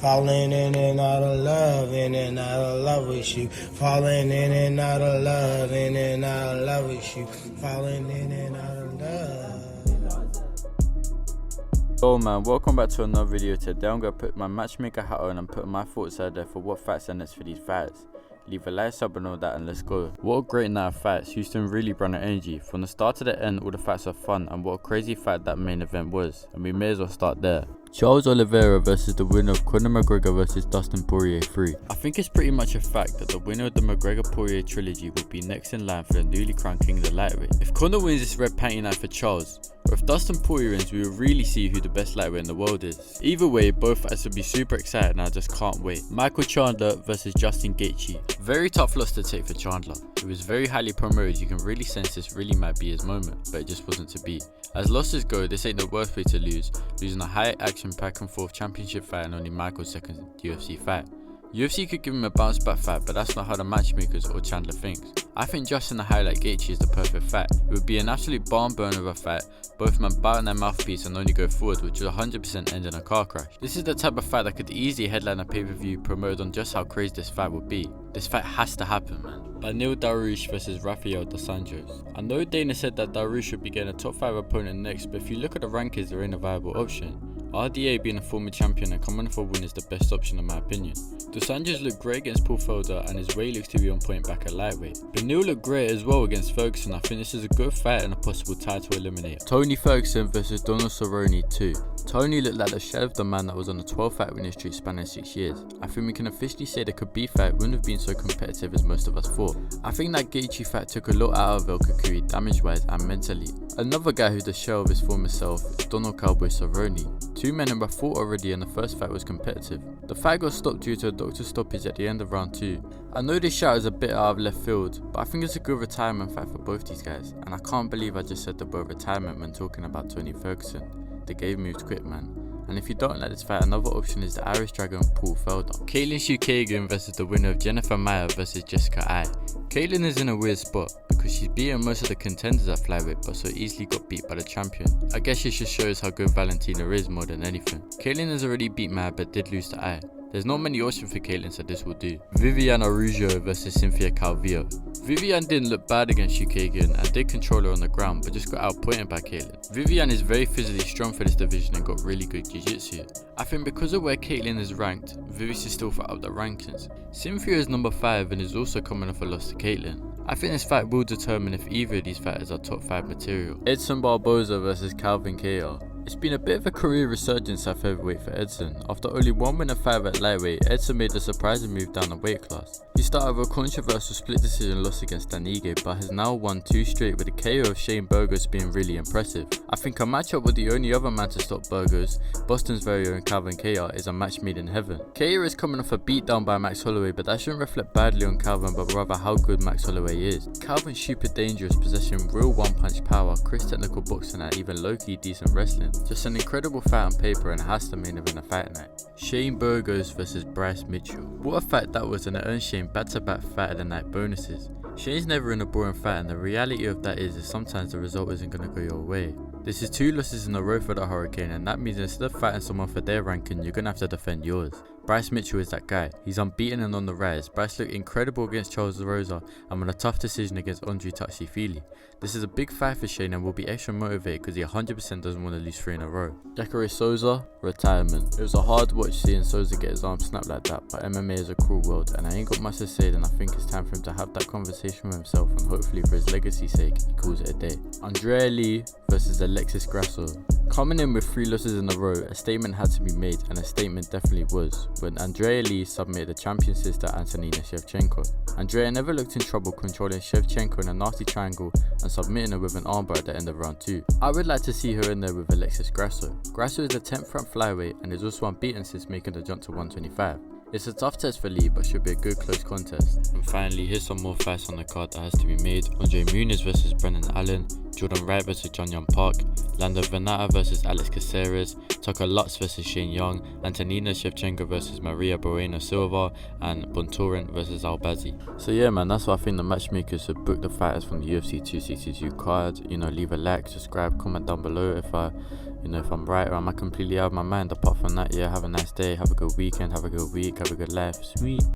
Falling in and out of love, in and out of love with you. Falling in and out of love, in and out of love with you. Falling in and out of love. Yo man, welcome back to another video. Today I'm going to put my matchmaker hat on and put my thoughts out there for what fights are next for these fights. Leave a like, sub and all that, and let's go. What a great night of fights. Houston really brought an energy. From the start to the end, all the fights are fun, and what a crazy fight that main event was. And we may as well start there. Charles Oliveira versus the winner of Conor McGregor versus Dustin Poirier 3. I think it's pretty much a fact that the winner of the McGregor-Poirier trilogy will be next in line for the newly crowned king of the lightweight. If Conor wins this red panty night for Charles, or if Dustin Poirier wins, we will really see who the best lightweight in the world is. Either way, both fights will be super exciting and I just can't wait. Michael Chandler versus Justin Gaethje. Very tough loss to take for Chandler. It was very highly promoted. You can really sense this really might be his moment, but it just wasn't to be. As losses go, this ain't the worst way to lose, losing a high action back and forth championship fight and only Michael's second UFC fight. UFC could give him a bounce back fight, but that's not how the matchmakers or Chandler thinks. I think Justin the highlight Gaethje is the perfect fight. It would be an absolute barn burner of a fight, both men biting their mouthpiece and only go forward, which would 100% end in a car crash. This is the type of fight that could easily headline a pay-per-view promoted on just how crazy this fight would be. This fight has to happen, man. Beneil Dariush versus Rafael dos Anjos. I know Dana said that Dariush would be getting a top 5 opponent next, but if you look at the rankings, there ain't a viable option. RDA being a former champion and coming for a win is the best option in my opinion. Dos Anjos looked great against Paul Felder and his weight looks to be on point back at lightweight. Beneil looked great as well against Ferguson. I think this is a good fight and a possible title eliminator. Tony Ferguson versus Donald Cerrone 2. Tony looked like the shell of the man that was on a 12-fight winning streak spanning 6 years. I think we can officially say the Khabib fight wouldn't have been so competitive as most of us thought. I think that Gaethje fight took a lot out of El Kukui damage-wise and mentally. Another guy who's the shell of his former self is Donald Cowboy Cerrone. Two men who I fought already and the first fight was competitive. The fight got stopped due to a doctor's stoppage at the end of round 2. I know this shout is a bit out of left field, but I think it's a good retirement fight for both these guys, and I can't believe I just said the word retirement when talking about Tony Ferguson. The game moves quick, man. And if you don't like this fight, another option is the Irish Dragon Paul Felder. Katlyn Chookagian versus the winner of Jennifer Maia versus Jessica Ai. Katlyn is in a weird spot because she's beaten most of the contenders at flyweight but so easily got beat by the champion. I guess it just shows how good Valentina is more than anything. Katlyn has already beat Maia but did lose to Ai. There's not many options for Katlyn, so this will do. Viviane Araújo versus Cynthia Calvillo. Viviane didn't look bad against Chookagian and did control her on the ground, but just got outpointed by Katlyn. Viviane is very physically strong for this division and got really good jiu-jitsu. I think because of where Katlyn is ranked, Vivi should still fight up the rankings. Cynthia is number 5 and is also coming off a loss to Katlyn. I think this fight will determine if either of these fighters are top 5 material. Edson Barboza versus Calvin KR. It's been a bit of a career resurgence at featherweight for Edson. After only one win and 5 at lightweight, Edson made a surprising move down the weight class. He started with a controversial split decision loss against Danige, but has now won 2 straight with the KO of Shane Burgos being really impressive. I think a matchup with the only other man to stop Burgos, Boston's very own Calvin KR, is a match made in heaven. KR is coming off a beatdown by Max Holloway, but that shouldn't reflect badly on Calvin, but rather how good Max Holloway is. Calvin's super dangerous, possessing real one-punch power, crisp technical boxing and even low-key decent wrestling. Just an incredible fight on paper and has to main event a fight night. Shane Burgos versus Bryce Mitchell. What a fight that was, and it earned Shane back-to-back fight of the night bonuses. Shane's never in a boring fight, and the reality of that is sometimes the result isn't going to go your way. This is 2 losses in a row for the Hurricane, and that means instead of fighting someone for their ranking, you're going to have to defend yours. Bryce Mitchell is that guy. He's unbeaten and on the rise. Bryce looked incredible against Charles Rosa and won a tough decision against Andre Touchy-Feely. This is a big fight for Shane and will be extra motivated because he 100% doesn't want to lose 3 in a row. Jacare Souza, retirement. It was a hard watch seeing Souza get his arm snapped like that, but MMA is a cruel world and I ain't got much to say, then I think it's time for him to have that conversation with himself and hopefully for his legacy's sake, he calls it a day. Andrea Lee versus Alexis Grasso. Coming in with 3 losses in a row, a statement had to be made, and a statement definitely was, when Andrea Lee submitted the champion sister Antonina Shevchenko. Andrea never looked in trouble controlling Shevchenko in a nasty triangle and submitting her with an armbar at the end of round 2. I would like to see her in there with Alexis Grasso. Grasso is the 10th ranked flyweight and is also unbeaten since making the jump to 125. It's a tough test for Lee, but should be a good close contest. And finally, here's some more fights on the card that has to be made. Andre Muniz versus Brendan Allen, Jordan Wright versus John Young Park, Lando Venata versus Alex Caceres, Tucker Lutz versus Shane Young, Antonina Shevchenko versus Maria Moreno Silva, and Bontorrent versus Albazi. So yeah man, that's what I think the matchmakers should book the fighters from the UFC 262 card. You know, leave a like, subscribe, comment down below if you know, if I'm right or am I completely out of my mind. Apart from that, yeah, have a nice day, have a good weekend, have a good week, have a good life. Sweet.